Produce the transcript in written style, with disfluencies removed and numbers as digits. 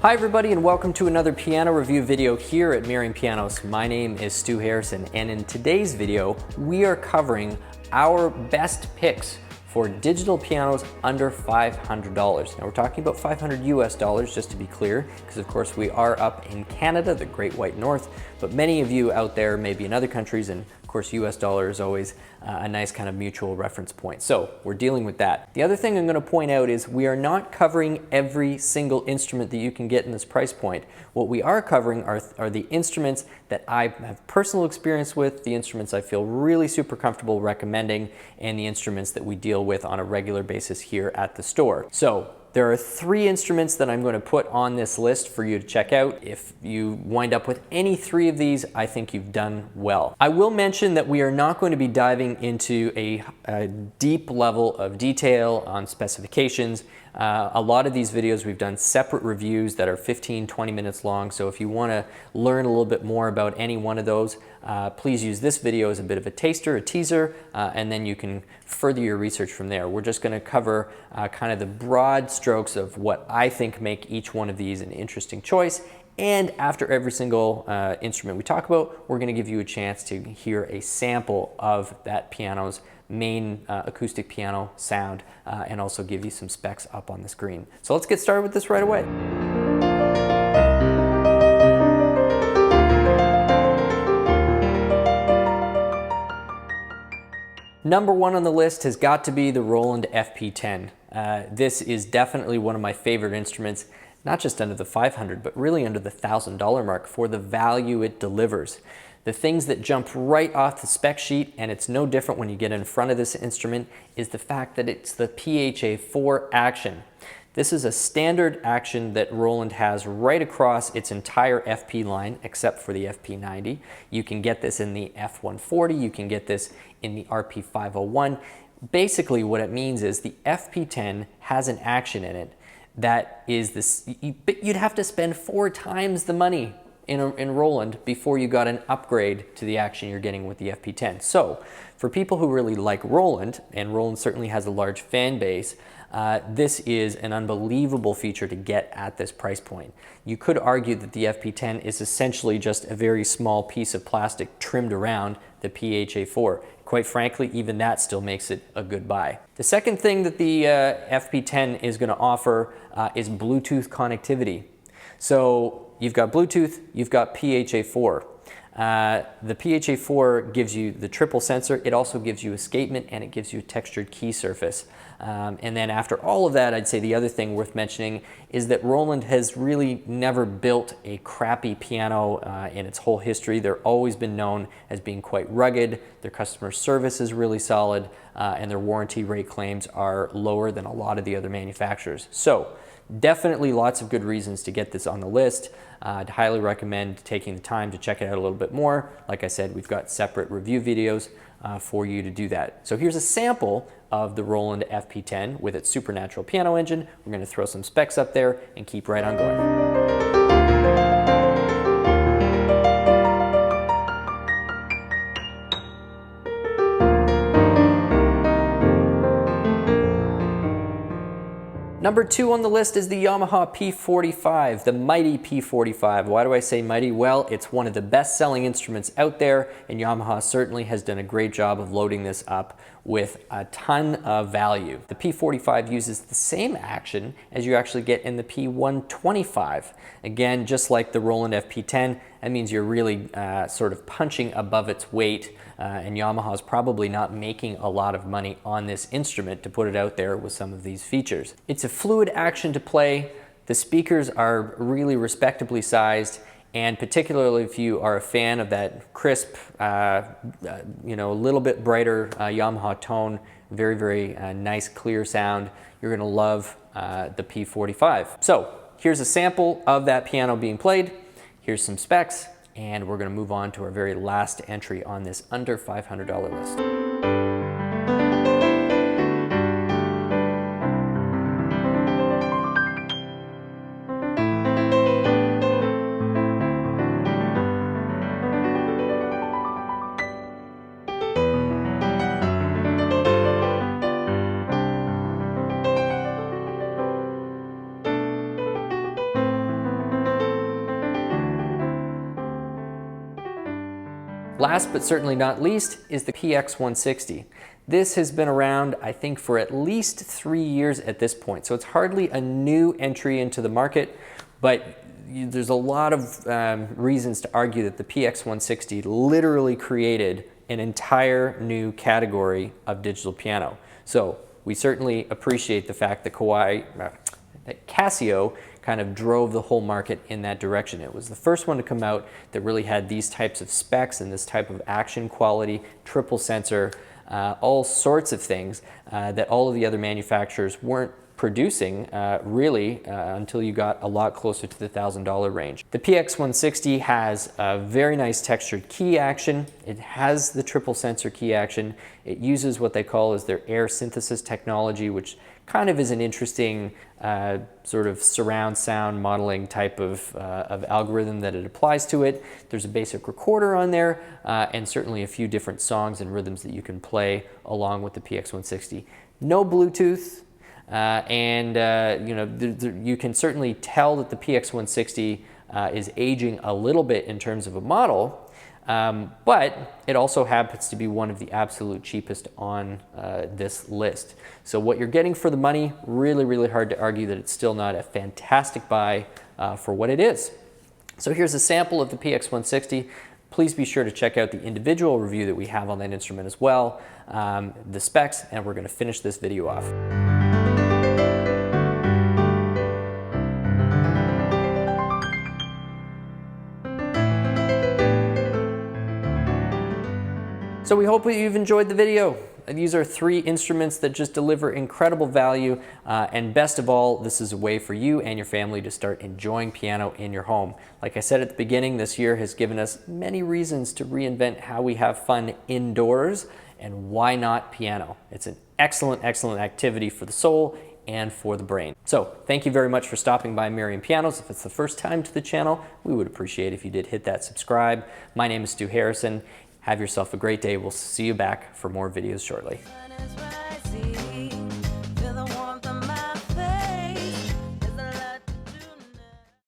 Hi everybody and welcome to another piano review video here at Merriam Pianos. My name is Stu Harrison and in today's video we are covering our best picks for digital pianos under $500. Now we're talking about $500 US just to be clear, because of course we are up in Canada, the Great White North, but many of you out there may be in other countries, and of course US dollar is always a nice kind of mutual reference point. So we're dealing with that. The other thing I'm going to point out is we are not covering every single instrument that you can get in this price point. What we are covering are the instruments that I have personal experience with, the instruments I feel really super comfortable recommending, and the instruments that we deal with on a regular basis here at the store. So there are 3 instruments that I'm going to put on this list for you to check out. If you wind up with any 3 of these, I think you've done well. I will mention that we are not going to be diving into a deep level of detail on specifications. A lot of these videos we've done separate reviews that are 15-20 minutes long, so if you want to learn a little bit more about any one of those, please use this video as a bit of a taster, a teaser, and then you can further your research from there. We're just going to cover kind of the broad strokes of what I think make each one of these an interesting choice. And after every single instrument we talk about, we're going to give you a chance to hear a sample of that piano's main acoustic piano sound and also give you some specs up on the screen. So let's get started with this right away. Number 1 on the list has got to be the Roland FP10. This is definitely one of my favorite instruments, not just under the $500, but really under the $1,000 mark for the value it delivers. The things that jump right off the spec sheet, and it's no different when you get in front of this instrument, is the fact that it's the PHA-4 action. This is a standard action that Roland has right across its entire FP line, except for the FP90. You can get this in the F140, you can get this in the RP501. Basically what it means is the FP10 has an action in it that is this, you'd have to spend 4 times the money in Roland before you got an upgrade to the action you're getting with the FP10. So for people who really like Roland, and Roland certainly has a large fan base, this is an unbelievable feature to get at this price point. You could argue that the FP10 is essentially just a very small piece of plastic trimmed around the PHA-4. Quite frankly, even that still makes it a good buy. The second thing that the FP10 is going to offer is Bluetooth connectivity. So you've got Bluetooth, you've got PHA-4. The PHA-4 gives you the triple sensor, it also gives you escapement, and it gives you a textured key surface. And then after all of that, I'd say the other thing worth mentioning is that Roland has really never built a crappy piano in its whole history. They've always been known as being quite rugged, their customer service is really solid, and their warranty rate claims are lower than a lot of the other manufacturers. So definitely lots of good reasons to get this on the list. I'd highly recommend taking the time to check it out a little bit more. Like I said, we've got separate review videos for you to do that. So here's a sample of the Roland FP10 with its supernatural piano engine. We're going to throw some specs up there and keep right on going. Number 2 on the list is the Yamaha P45, the mighty P45. Why do I say mighty? Well, it's one of the best-selling instruments out there, and Yamaha certainly has done a great job of loading this up with a ton of value. The P45 uses the same action as you actually get in the P125. Again, just like the Roland FP10, that means you're really sort of punching above its weight, and Yamaha's probably not making a lot of money on this instrument to put it out there with some of these features. It's a fluid action to play. The speakers are really respectably sized, and particularly if you are a fan of that crisp, you know, a little bit brighter Yamaha tone, very, very nice clear sound, you're gonna love the P45. So here's a sample of that piano being played. Here's some specs, and we're gonna move on to our very last entry on this under $500 list. Last but certainly not least is the PX-160. This has been around, I think, for at least 3 years at this point, so it's hardly a new entry into the market, but there's a lot of reasons to argue that the PX-160 literally created an entire new category of digital piano. So we certainly appreciate the fact that Casio kind of drove the whole market in that direction. It was the first one to come out that really had these types of specs and this type of action quality, triple sensor, all sorts of things that all of the other manufacturers weren't producing really until you got a lot closer to the $1,000 range. The PX-160 has a very nice textured key action. It has the triple sensor key action. It uses what they call as their air synthesis technology, which kind of is an interesting sort of surround sound modeling type of algorithm that it applies to it. There's a basic recorder on there and certainly a few different songs and rhythms that you can play along with the PX-160. No Bluetooth. You can certainly tell that the PX-160 is aging a little bit in terms of a model, but it also happens to be one of the absolute cheapest on this list. So what you're getting for the money, really, really hard to argue that it's still not a fantastic buy for what it is. So here's a sample of the PX-160. Please be sure to check out the individual review that we have on that instrument as well, the specs, and we're going to finish this video off. So we hope that you've enjoyed the video. These are 3 instruments that just deliver incredible value, and best of all, this is a way for you and your family to start enjoying piano in your home. Like I said at the beginning, this year has given us many reasons to reinvent how we have fun indoors, and why not piano? It's an excellent, excellent activity for the soul and for the brain. So thank you very much for stopping by Merriam Pianos. If it's the first time to the channel, we would appreciate if you did hit that subscribe. My name is Stu Harrison. Have yourself a great day. We'll see you back for more videos shortly.